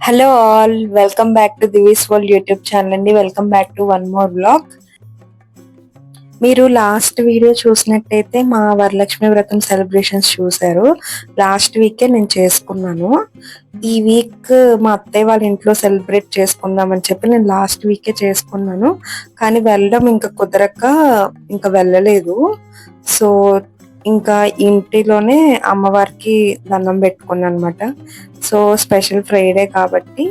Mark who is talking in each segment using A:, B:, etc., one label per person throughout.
A: Hello all, welcome back to Divi's world YouTube channel అండి. Welcome back to one more vlog. మీరు last video చూసినట్టయితే మా వరలక్ష్మి వ్రతం celebrations చూశారు. లాస్ట్ వీకే నేను చేసుకున్నాను. ఈ వీక్ మా అత్తయ్య వాళ్ళ ఇంట్లో సెలబ్రేట్ చేసుకుందామని చెప్పి నేను లాస్ట్ వీకే చేసుకున్నాను. కానీ వెళ్ళడం ఇంకా కుదరక ఇంకా వెళ్ళలేదు. సో ఇంకా ఇంటిలోనే అమ్మవారికి దండం పెట్టుకున్నాను అనమాట. సో స్పెషల్ ఫ్రైడే కాబట్టి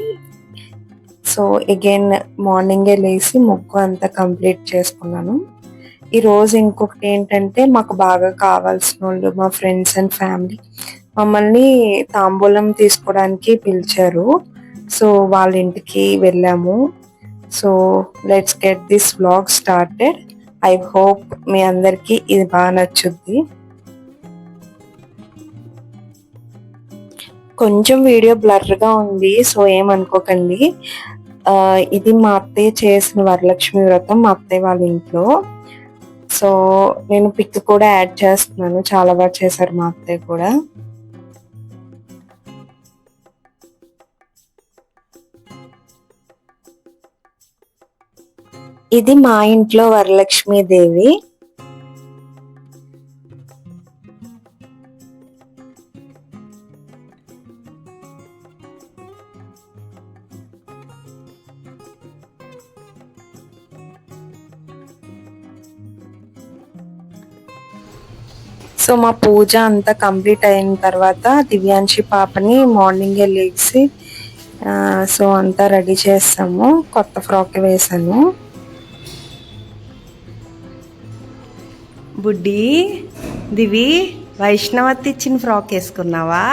A: సో అగైన్ మార్నింగే లేచి ముగ్గు అంతా కంప్లీట్ చేసుకున్నాను. ఈ రోజు ఇంకొకటి ఏంటంటే మాకు బాగా కావాల్సిన వాళ్ళు మా ఫ్రెండ్స్ అండ్ ఫ్యామిలీ మమ్మల్ని తాంబూలం తీసుకోవడానికి పిలిచారు. సో వాళ్ళ ఇంటికి వెళ్ళాము. So let's get this vlog started. I hope మీ అందరికీ ఇది బాగా నచ్చుద్ది. కొంచెం వీడియో బ్లర్గా ఉంది, సో ఏమనుకోకండి. ఇది మా అత్తయ్య చేసిన వరలక్ష్మి వ్రతం మా అత్తయ్య వాళ్ళ ఇంట్లో. సో నేను పిక్ కూడా యాడ్ చేస్తున్నాను. చాలా బాగా చేశారు మా అత్తయ్య కూడా. ఇది మా ఇంట్లో వరలక్ష్మీదేవి. సో మా పూజ అంతా కంప్లీట్ అయిన తర్వాత దివ్యాంశి పాపని మార్నింగే లేచి సో అంతా రెడీ చేస్తాము. కొత్త ఫ్రాక్ వేసాను. బుడ్డి దివి వైష్ణవతి ఇచ్చిన ఫ్రాక్ వేసుకున్నావా?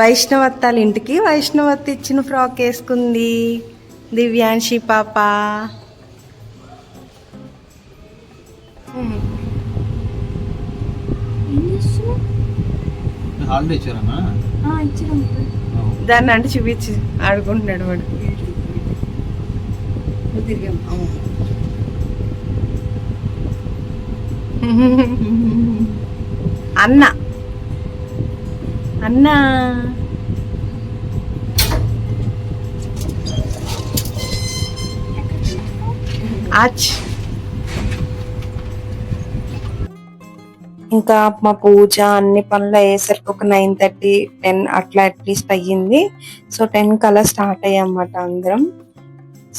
A: వైష్ణవత్తాల ఇంటికి వైష్ణవతి ఇచ్చిన ఫ్రాక్ వేసుకుంది దివ్యాంశి పాప. దాన్ని అంటే చూపించి ఆడుకుంటున్నాడు వాడు. అన్న అన్నా ఆచ్. ఇంకా మా పూజ అన్ని పనులు అయ్యేసరికి ఒక 9:30, 10 అట్లా అట్లీస్ట్ అయ్యింది. సో 10 కల్లా స్టార్ట్ అయ్యామన్నమాట అందరం.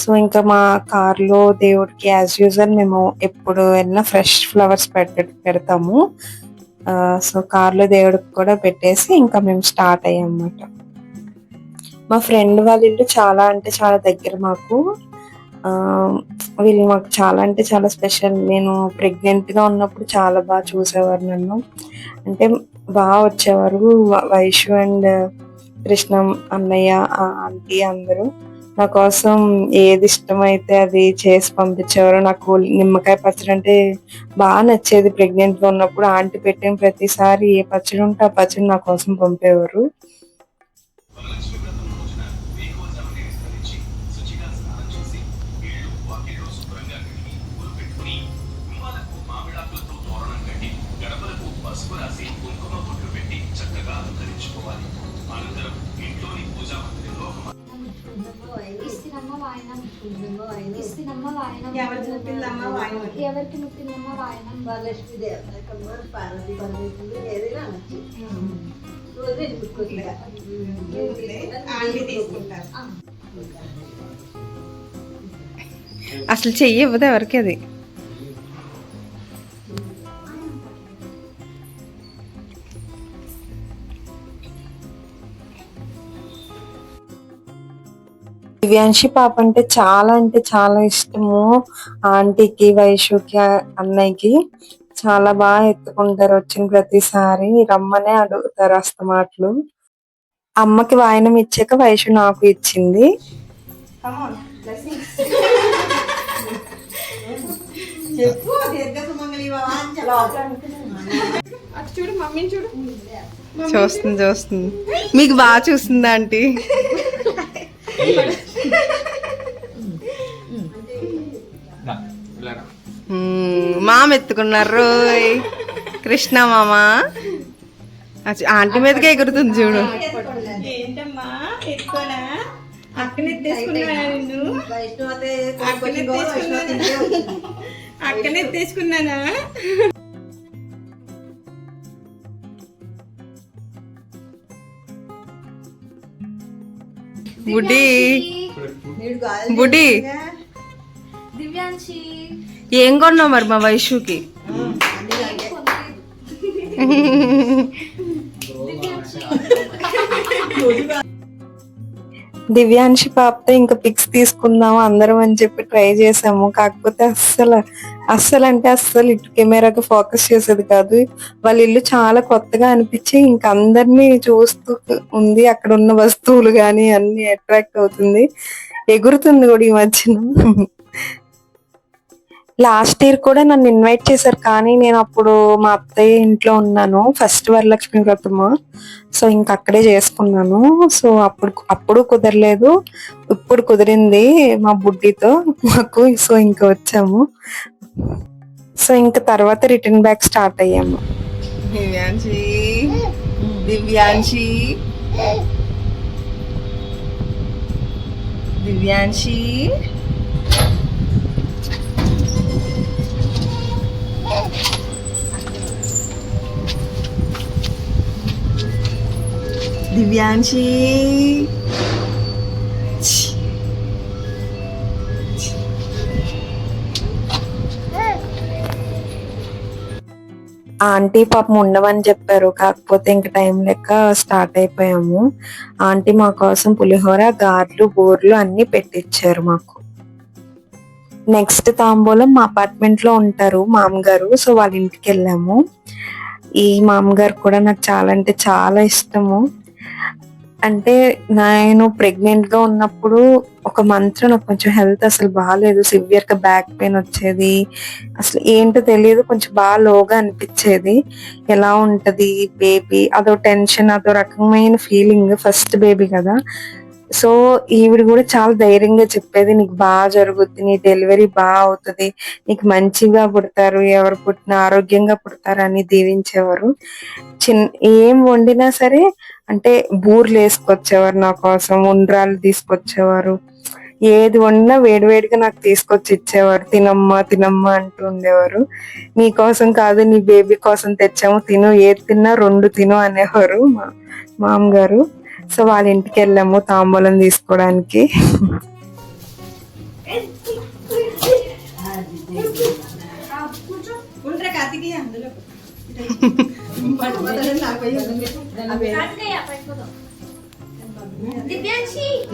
A: సో ఇంకా మా కార్లో దేవుడికి యాజ్ యూజువల్ మేము ఎప్పుడు వెళ్ళినా ఫ్రెష్ ఫ్లవర్స్ పెడతాము. సో కార్లో దేవుడికి కూడా పెట్టేసి ఇంకా మేము స్టార్ట్ అయ్యామన్నమాట. మా ఫ్రెండ్ వాళ్ళ ఇల్లు చాలా అంటే చాలా దగ్గర మాకు. వీళ్ళు మాకు చాలా అంటే చాలా స్పెషల్. నేను ప్రెగ్నెంట్గా ఉన్నప్పుడు చాలా బాగా చూసేవారు నన్ను. అంటే బాగా వచ్చేవారు. వైషు అండ్ కృష్ణం అన్నయ్య ఆంటీ అందరూ నా కోసం ఏది ఇష్టమైతే అది చేసి పంపించేవారు. నాకు నిమ్మకాయ పచ్చడి అంటే బాగా నచ్చేది. ప్రెగ్నెంట్గా ఉన్నప్పుడు ఆంటీ పెట్టిన ప్రతిసారి ఏ పచ్చడి ఉంటే ఆ పచ్చడి నా కోసం పంపేవారు.
B: ఎవరికి ముట్టిందమ్మ వాయనం లక్ష్మీదేవి పార్వతీ పరమేశ్వరుడు ఏదైనా
A: అసలు చెయ్యవద్దు ఎవరికి అది. దివ్యాంశి పాప అంటే చాలా ఇష్టము. ఆంటీకి వైషుకి అన్నయ్యకి చాలా బాగా ఎత్తుకుంటారు. వచ్చిన ప్రతిసారి రమ్మనే అడుగుతారు అస్తమాట్లు. అమ్మకి వాయనం ఇచ్చాక వైషు నాకు ఇచ్చింది. చూస్తుంది మీకు బాగా చూస్తుంది ఆంటీ. మామ ఎత్తుకున్నారు కృష్ణ మామ. ఆంటీ మీదకే ఎగురుతుంది చూడు.
C: ఏంటమ్మా ఎత్తుకోనా అక్కనే తీసుకున్నా నిన్ను అక్కనే తీసుకున్నానా
A: బుడ్డి బుడ్డి ఏం కొన్నావు మరి మా వైషుకి? దివ్యాంశి పాపతో ఇంకా పిక్స్ తీసుకుందాము అందరం అని చెప్పి ట్రై చేసాము. కాకపోతే అస్సలు అంటే అస్సలు ఇటు కెమెరాకి ఫోకస్ చేసేది కాదు. వాళ్ళ ఇల్లు చాలా కొత్తగా అనిపించి ఇంకా అందరినీ చూస్తూ ఉంది. అక్కడ ఉన్న వస్తువులు గాని అన్ని అట్రాక్ట్ అవుతుంది, ఎగురుతుంది కూడా ఈ మధ్యన. లాస్ట్ ఇయర్ కూడా నన్ను ఇన్వైట్ చేశారు, కానీ నేను అప్పుడు మా అత్తయ్య ఇంట్లో ఉన్నాను, ఫస్ట్ వరలక్ష్మి వ్రతము. సో ఇంకా అక్కడే చేసుకున్నాను. సో అప్పుడు కుదరలేదు, ఇప్పుడు కుదిరింది మా బుడ్డితో మాకు. సో ఇంకా వచ్చాము. సో ఇంకా తర్వాత రిటర్న్ బ్యాక్ స్టార్ట్ అయ్యాము. దివ్యాంశి దివ్యాంశి దివ్యాంశి దివ్యాంశి ఆంటీ పాపం ఉండవని చెప్పారు, కాకపోతే ఇంకా టైం లెక్క స్టార్ట్ అయిపోయాము. ఆంటీ మా కోసం పులిహోర, గార్లు, బూర్లు అన్ని పెట్టించారు మాకు. నెక్స్ట్ తాంబూలం మా అపార్ట్మెంట్ లో ఉంటారు మామగారు, సో వాళ్ళ ఇంటికి వెళ్ళాము. ఈ మామగారు కూడా నాకు చాలా అంటే చాలా ఇష్టము. అంటే నేను ప్రెగ్నెంట్ గా ఉన్నప్పుడు ఒక మంత్ లో నాకు కొంచెం హెల్త్ అసలు బాగాలేదు, సివియర్ గా బ్యాక్ పెయిన్ వచ్చేది, అసలు ఏంటో తెలియదు, కొంచెం బాగా లోగా అనిపించేది. ఎలా ఉంటది బేబీ, అదో టెన్షన్, అదో రకమైన ఫీలింగ్, ఫస్ట్ బేబీ కదా. సో ఈవిడ కూడా చాలా ధైర్యంగా చెప్పేది, నీకు బాగా జరుగుద్ది, నీ డెలివరీ బాగా అవుతుంది, నీకు మంచిగా పుడతారు, ఎవరు పుట్టినా ఆరోగ్యంగా పుడతారు అని దీవించేవారు. ఏం వండినా సరే అంటే బూర్లు వేసుకొచ్చేవారు నా కోసం, ఉండ్రాలు తీసుకొచ్చేవారు, ఏది వండినా వేడివేడిగా నాకు తీసుకొచ్చి ఇచ్చేవారు. తినమ్మా తినమ్మా అంటూ ఉండేవారు. నీ కోసం కాదు, నీ బేబీ కోసం తెచ్చాము, తిను, ఏది తిన్నా 2 తిను అనేవారు మా మామగారు. సో వాళ్ళ ఇంటికి వెళ్ళాము తాంబూలం తీసుకోవడానికి.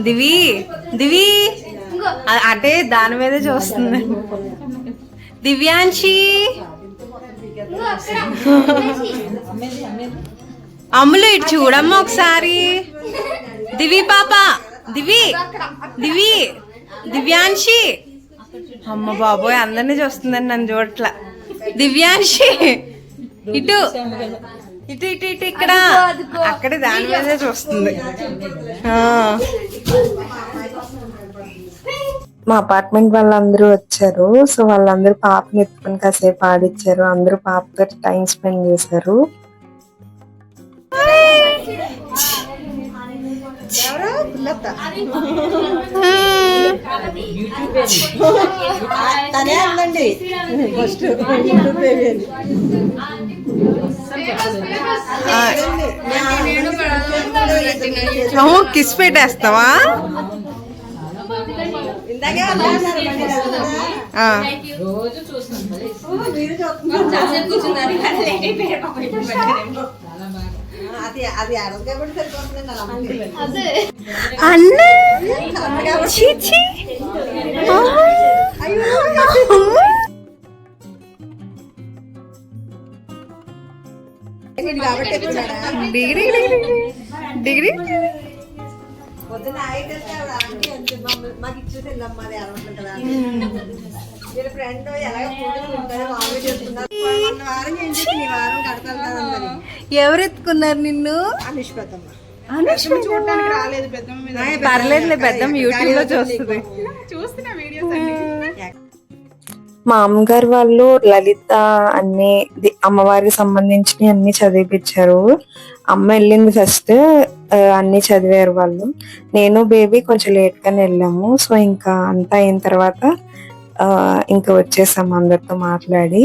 A: దివి దివి అంటే దాని మీదే చూస్తుంది. దివ్యాంశి అమ్ములు ఇటు చూడమ్మా ఒకసారి. దివి పాప, దివి దివి దివ్యాంశి, అమ్మ బాబోయ్ అందరినీ చూస్తుందని నన్ను చూడట్లా. దివ్యాంశి ఇటు ఇటు ఇటు ఇటు ఇక్కడ, అక్కడే దాని మీదే చూస్తుంది. మా అపార్ట్మెంట్ వాళ్ళందరూ వచ్చారు. సో వాళ్ళందరూ పాపని ఎత్తుకుని కాసేపు ఆడిచ్చారు, అందరూ పాపతో టైం స్పెండ్ చేశారు. కిస్ పెట్టేస్తావా? డిగ్రీ డిగ్రీ
B: మాకు ఇచ్చేసిందమ్మా అది అనుకుంటుందా వీళ్ళ ఫ్రెండ్ ఎలాగ మామూలు చేస్తున్నారు. వారం చేసి వారం కడతారు.
A: ఎవరు ఎత్తుకున్నారు నిన్ను?
B: అనుష్పతమ్మ.
C: చూడడానికి రాలేదు పెద్దమ్మ.
A: పర్లేదులే, పెద్దమ్మ యూట్యూబ్ లో చూస్తుంది.
C: చూస్తున్నా వీడియోస్.
A: మా అమ్మగారు వాళ్ళు లలిత అన్ని అమ్మవారికి సంబంధించిన అన్ని చదివిపించారు. అమ్మ వెళ్ళింది ఫస్ట్, అన్ని చదివారు వాళ్ళు. నేను బేబీ కొంచెం లేట్ గానే వెళ్ళాము. సో ఇంకా అంతా అయిన తర్వాత ఇంకా వచ్చేసాము అందరితో మాట్లాడి.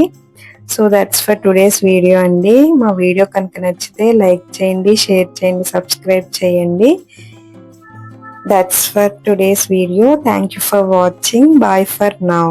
A: So that's for today's video అండి. మా వీడియో కనుక నచ్చితే లైక్ చేయండి, షేర్ చేయండి, సబ్స్క్రైబ్ చేయండి. That's for today's video. Thank you for watching. Bye for now.